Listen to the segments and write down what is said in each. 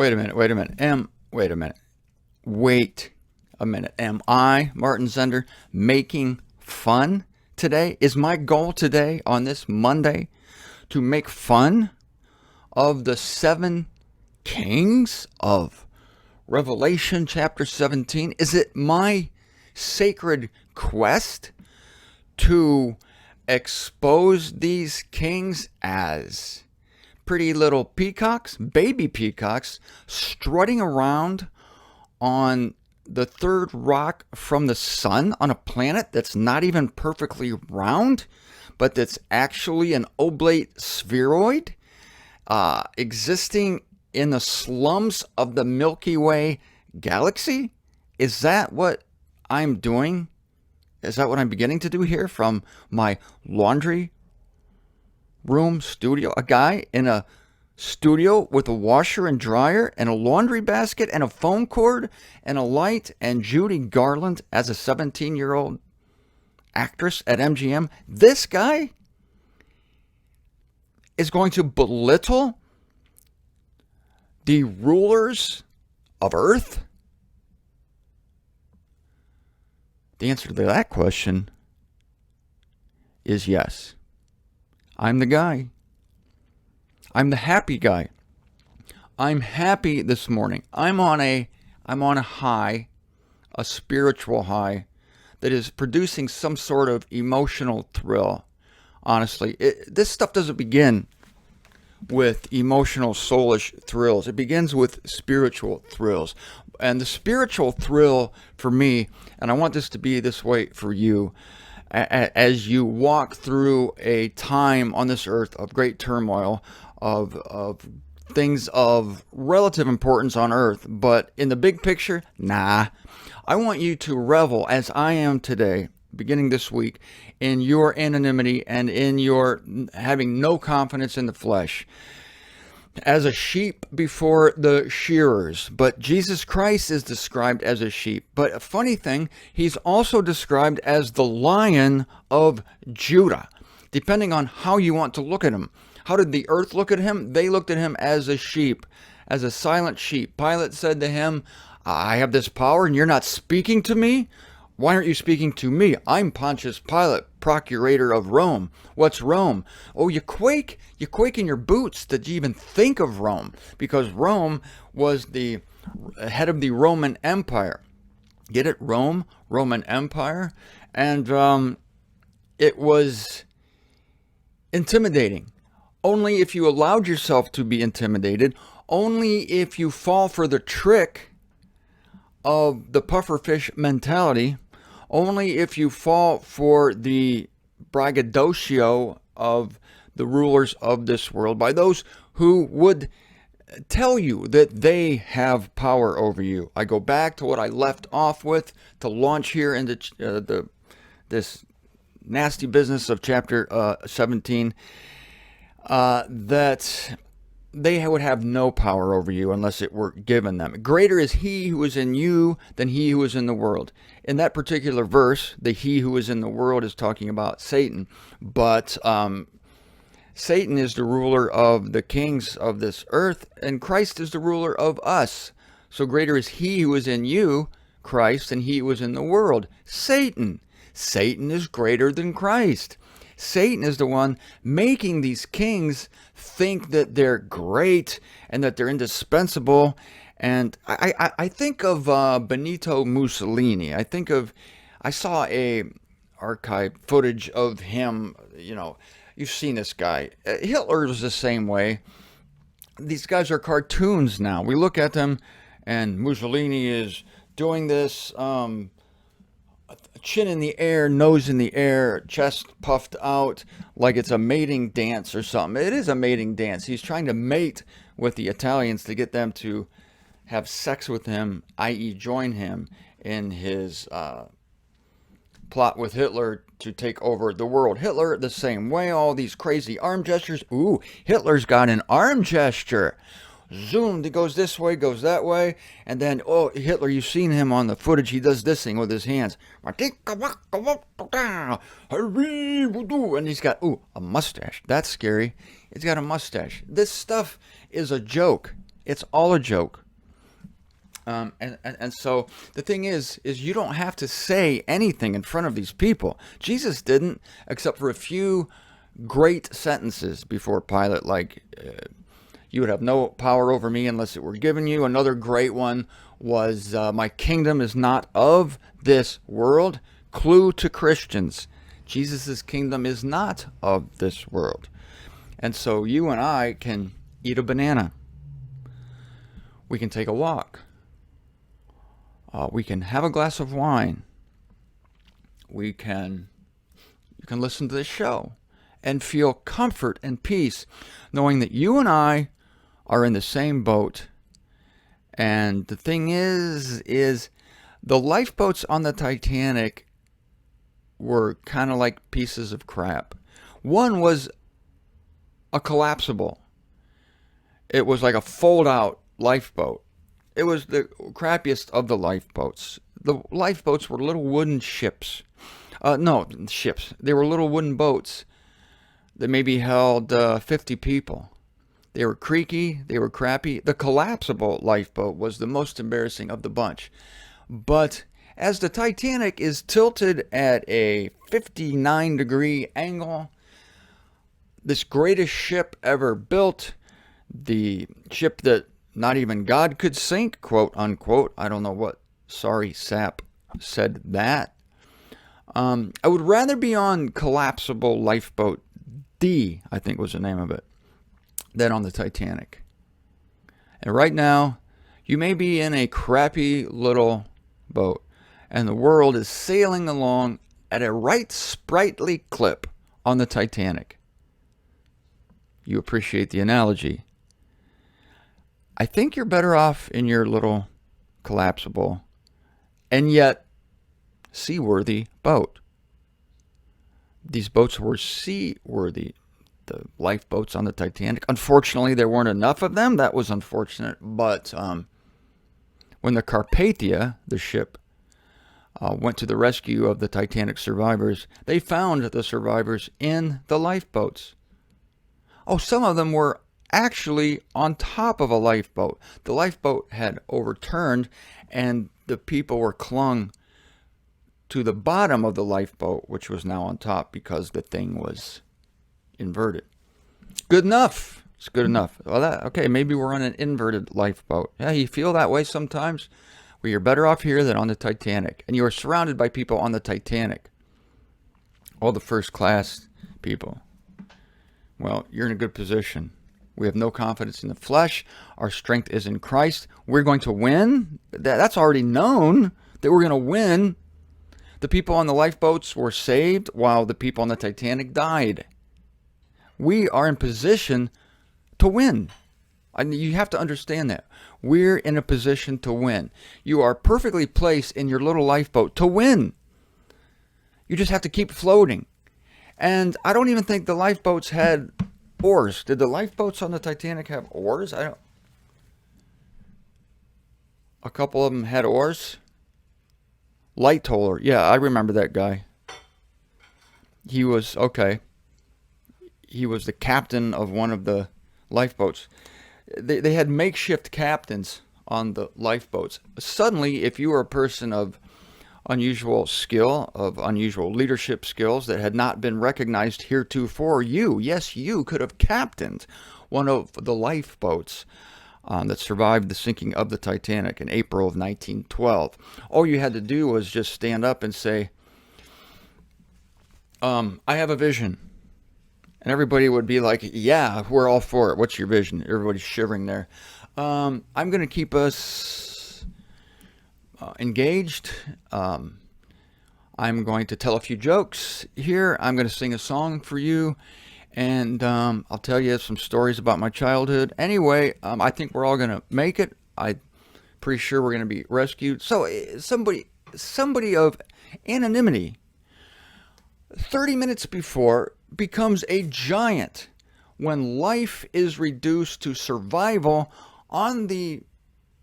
Wait a minute. Wait a minute. Wait a minute. Wait a minute. Am I, Martin Zender, making fun today? Is my goal today on this Monday to make fun of the 7 kings of Revelation chapter 17? Is it my sacred quest to expose these kings as pretty little peacocks, baby peacocks, strutting around on the third rock from the sun on a planet that's not even perfectly round, but that's actually an oblate spheroid existing in the slums of the Milky Way galaxy? Is that what I'm doing? Is that what I'm beginning to do here from my laundry room studio? A guy in a studio with a washer and dryer and a laundry basket and a phone cord and a light and Judy Garland as a 17-year-old actress at MGM. This guy is going to belittle the rulers of Earth? The answer to that question is yes. I'm the guy. I'm the happy guy. I'm happy this morning. I'm on a high, a spiritual high that is producing some sort of emotional thrill. Honestly, this stuff doesn't begin with emotional, soulish thrills. It begins with spiritual thrills. And the spiritual thrill for me, and I want this to be this way for you, as you walk through a time on this earth of great turmoil, of things of relative importance on earth, but in the big picture, nah. I want you to revel, as I am today, beginning this week, in your anonymity and in your having no confidence in the flesh, as a sheep before the shearers. But Jesus Christ is described as a sheep. But a funny thing, he's also described as the Lion of Judah, depending on how you want to look at him. How did the earth look at him? They looked at him as a sheep, as a silent sheep. Pilate said to him, I have this power and you're not speaking to me? Why aren't you speaking to me? I'm Pontius Pilate, procurator of Rome. What's Rome? Oh, you quake in your boots that you even think of Rome, because Rome was the head of the Roman Empire. Get it? Rome, Roman Empire. And it was intimidating. Only if you allowed yourself to be intimidated, only if you fall for the trick of the pufferfish mentality, only if you fall for the braggadocio of the rulers of this world, by those who would tell you that they have power over you. I go back to what I left off with to launch here into this nasty business of chapter 17, that they would have no power over you unless it were given them. Greater is he who is in you than he who is in the world. In that particular verse, the he who is in the world is talking about Satan. But Satan is the ruler of the kings of this earth, and Christ is the ruler of us. So greater is he who is in you, Christ, than he who is in the world. Satan. Satan is greater than Christ. Satan is the one making these kings think that they're great and that they're indispensable. And I think of Benito Mussolini. I saw a archive footage of him. You know, you've seen this guy. Hitler was the same way. These guys are cartoons now. We look at them, and Mussolini is doing this. Chin in the air, nose in the air, chest puffed out like it's a mating dance or something. It is a mating dance. He's trying to mate with the Italians to get them to have sex with him, i.e. join him in his plot with Hitler to take over the world. Hitler the same way, all these crazy arm gestures. Ooh, Hitler's got an arm gesture. Zoom, it goes this way, goes that way, and then, oh, Hitler, you've seen him on the footage, he does this thing with his hands. And he's got, ooh, a mustache. That's scary. He's got a mustache. This stuff is a joke. It's all a joke. And so the thing is you don't have to say anything in front of these people. Jesus didn't, except for a few great sentences before Pilate, like, you would have no power over me unless it were given you. Another great one was, my kingdom is not of this world. Clue to Christians. Jesus' kingdom is not of this world. And so you and I can eat a banana. We can take a walk. We can have a glass of wine. You can listen to this show and feel comfort and peace knowing that you and I are in the same boat. And the thing is the lifeboats on the Titanic were kind of like pieces of crap. One was a collapsible. It was like a fold-out lifeboat. It was the crappiest of the lifeboats. The lifeboats were little wooden ships. No, ships. They were little wooden boats that maybe held 50 people. They were creaky. They were crappy. The collapsible lifeboat was the most embarrassing of the bunch. But as the Titanic is tilted at a 59-degree angle, this greatest ship ever built, the ship that not even God could sink, quote unquote. I don't know what sorry sap said that. I would rather be on collapsible lifeboat D, I think was the name of it, than on the Titanic. And right now, you may be in a crappy little boat, and the world is sailing along at a right sprightly clip on the Titanic. You appreciate the analogy. I think you're better off in your little collapsible and yet seaworthy boat. These boats were seaworthy, the lifeboats on the Titanic. Unfortunately, there weren't enough of them. That was unfortunate. But when the Carpathia, the ship, went to the rescue of the Titanic survivors, they found the survivors in the lifeboats. Oh, some of them were actually on top of a lifeboat. The lifeboat had overturned and the people were clung to the bottom of the lifeboat, which was now on top because the thing was inverted. Good enough. It's good enough. Well, okay, maybe we're on an inverted lifeboat. Yeah, you feel that way sometimes? Well, you're better off here than on the Titanic. And you are surrounded by people on the Titanic. All the first class people. Well, you're in a good position. We have no confidence in the flesh. Our strength is in Christ. We're going to win. That's already known that we're going to win. The people on the lifeboats were saved while the people on the Titanic died. We are in position to win. You have to understand that. We're in a position to win. You are perfectly placed in your little lifeboat to win. You just have to keep floating. And I don't even think the lifeboats had oars. Did the lifeboats on the Titanic have oars? A couple of them had oars. Lightoller. Yeah, I remember that guy. He was, okay. He was the captain of one of the lifeboats. They had makeshift captains on the lifeboats. Suddenly, if you were a person of unusual skill, of unusual leadership skills that had not been recognized heretofore, you could have captained one of the lifeboats that survived the sinking of the Titanic in April of 1912. All you had to do was just stand up and say, I have a vision. And everybody would be like, yeah, we're all for it. What's your vision? Everybody's shivering there. I'm going to keep us engaged. I'm going to tell a few jokes here. I'm going to sing a song for you. And I'll tell you some stories about my childhood. Anyway, I think we're all going to make it. I'm pretty sure we're going to be rescued. So somebody of anonymity, 30 minutes before, becomes a giant when life is reduced to survival on the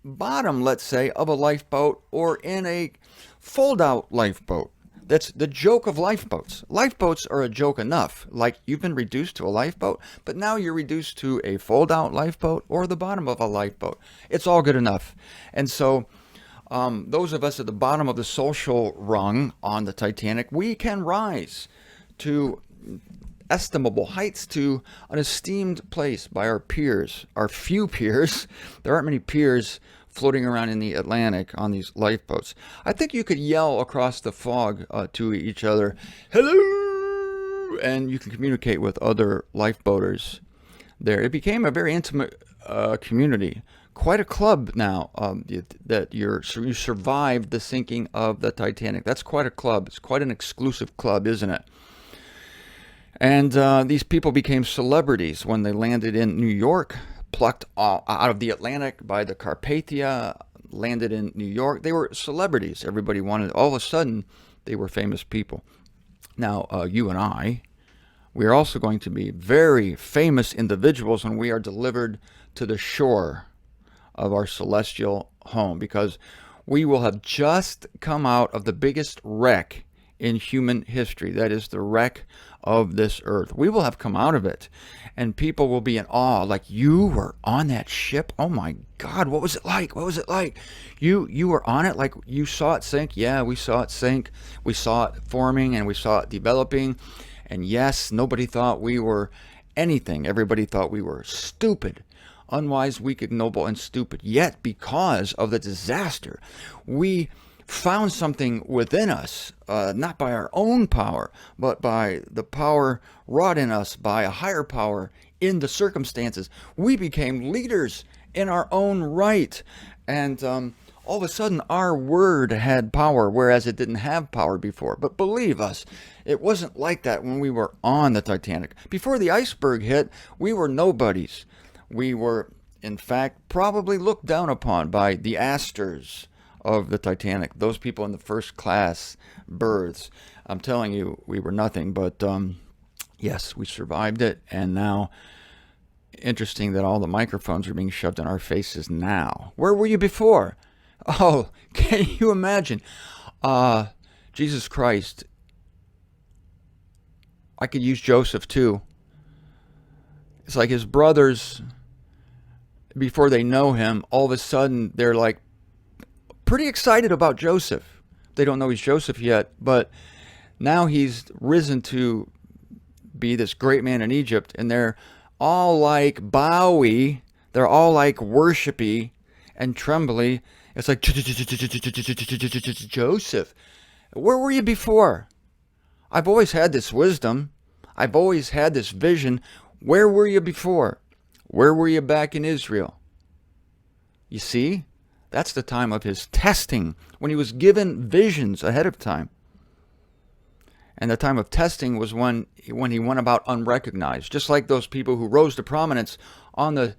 bottom, let's say, of a lifeboat or in a fold-out lifeboat. That's the joke of lifeboats. Lifeboats are a joke enough. Like, you've been reduced to a lifeboat, but now you're reduced to a fold-out lifeboat or the bottom of a lifeboat. It's all good enough. And so those of us at the bottom of the social rung on the Titanic, we can rise to estimable heights, to an esteemed place by our peers, our few peers. There aren't many peers floating around in the Atlantic on these lifeboats. I think you could yell across the fog to each other, "Hello!" and you can communicate with other lifeboaters there. It became a very intimate community. Quite a club now that you survived the sinking of the Titanic. That's quite a club. It's quite an exclusive club, isn't it? And these people became celebrities when they landed in New York, plucked out of the Atlantic by the Carpathia, landed in New York. They were celebrities. Everybody wanted, all of a sudden, they were famous people. Now, you and I, we are also going to be very famous individuals when we are delivered to the shore of our celestial home, because we will have just come out of the biggest wreck in human history. That is the wreck of this earth. We will have come out of it, and people will be in awe. Like, you were on that ship? Oh my God, what was it like? What was it like? You were on it? Like, you saw it sink? Yeah, we saw it sink. We saw it forming, and we saw it developing. And yes, nobody thought we were anything. Everybody thought we were stupid, unwise, weak, ignoble, and stupid. Yet, because of the disaster, we found something within us, not by our own power, but by the power wrought in us by a higher power in the circumstances. We became leaders in our own right. And all of a sudden, our word had power, whereas it didn't have power before. But believe us, it wasn't like that when we were on the Titanic. Before the iceberg hit, we were nobodies. We were, in fact, probably looked down upon by the Astors of the Titanic, those people in the first class berths. I'm telling you, we were nothing, but yes, we survived it. And now, interesting that all the microphones are being shoved in our faces now. Where were you before? Oh, can you imagine? Jesus Christ. I could use Joseph too. It's like his brothers, before they know him, all of a sudden they're like pretty excited about Joseph. They don't know he's Joseph yet, but now he's risen to be this great man in Egypt, and they're all like bowy, they're all like worshipy and trembly. It's like, Joseph, where were you before? I've always had this wisdom. I've always had this vision. Where were you before? Where were you back in Israel? You see? That's the time of his testing, when he was given visions ahead of time. And the time of testing was when he went about unrecognized. Just like those people who rose to prominence on the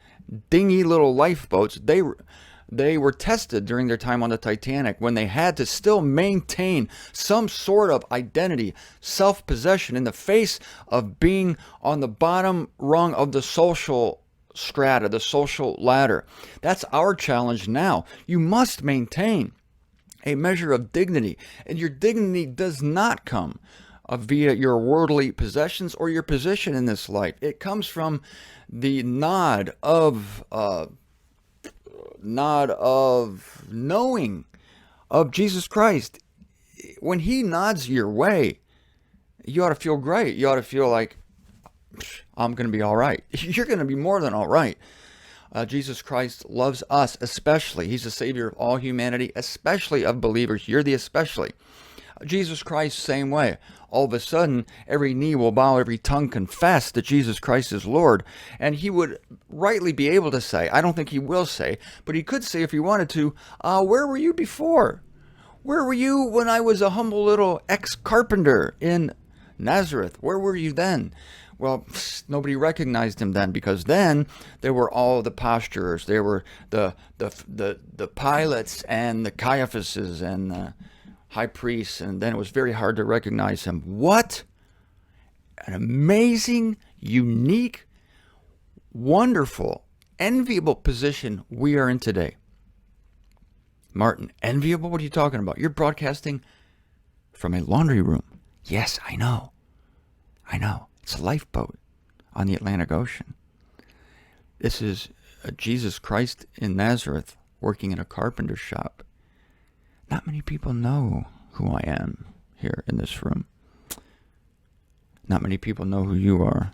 dingy little lifeboats, they were tested during their time on the Titanic, when they had to still maintain some sort of identity, self-possession, in the face of being on the bottom rung of the social strata, the social ladder. That's our challenge now. You must maintain a measure of dignity, and your dignity does not come via your worldly possessions or your position in this life. It comes from the nod of knowing of Jesus Christ. When he nods your way, you ought to feel great. You ought to feel like, I'm going to be all right. You're going to be more than all right. Jesus Christ loves us especially. He's the Savior of all humanity, especially of believers. You're the especially. Jesus Christ, same way. All of a sudden, every knee will bow, every tongue confess that Jesus Christ is Lord. And he would rightly be able to say, I don't think he will say, but he could say if he wanted to, where were you before? Where were you when I was a humble little ex-carpenter in Nazareth? Where were you then? Well, nobody recognized him then, because then there were all the posturers. There were the Pilates and the Caiaphases and the high priests, and then it was very hard to recognize him. What an amazing, unique, wonderful, enviable position we are in today. Martin, enviable? What are you talking about? You're broadcasting from a laundry room. Yes, I know. I know. It's a lifeboat on the Atlantic Ocean. This is Jesus Christ in Nazareth working in a carpenter shop. Not many people know who I am here in this room. Not many people know who you are.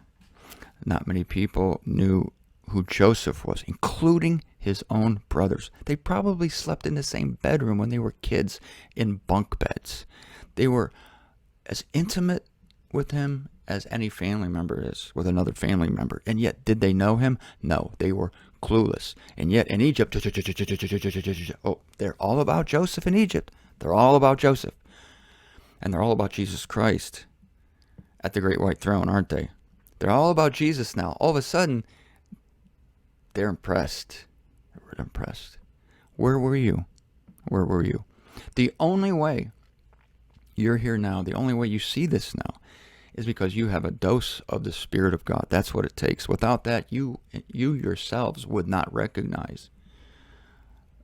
Not many people knew who Joseph was, including his own brothers. They probably slept in the same bedroom when they were kids in bunk beds. They were as intimate with him as any family member is with another family member. And yet, did they know him? No, they were clueless. And yet, in Egypt, oh, they're all about Joseph in Egypt. They're all about Joseph. And they're all about Jesus Christ at the great white throne, aren't they? They're all about Jesus now. All of a sudden, they're impressed. They're impressed. Where were you? Where were you? The only way you're here now, the only way you see this now, is because you have a dose of the Spirit of God. That's what it takes. Without that, you yourselves would not recognize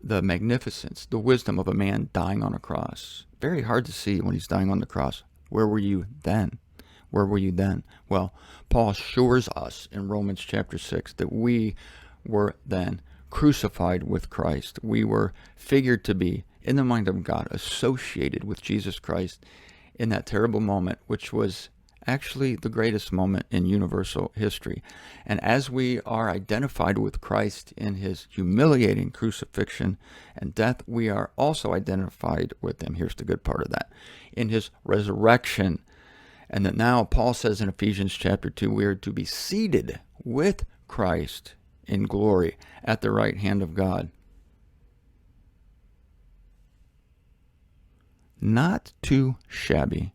the magnificence, the wisdom of a man dying on a cross. Very hard to see when he's dying on the cross. Where were you then? Where were you then? Well, Paul assures us in Romans chapter 6 that we were then crucified with Christ. We were figured to be, in the mind of God, associated with Jesus Christ in that terrible moment, which was actually the greatest moment in universal history. And as we are identified with Christ in his humiliating crucifixion and death, we are also identified with him. Here's the good part of that. In his resurrection. And that now Paul says in Ephesians chapter 2, we are to be seated with Christ in glory at the right hand of God. Not too shabby.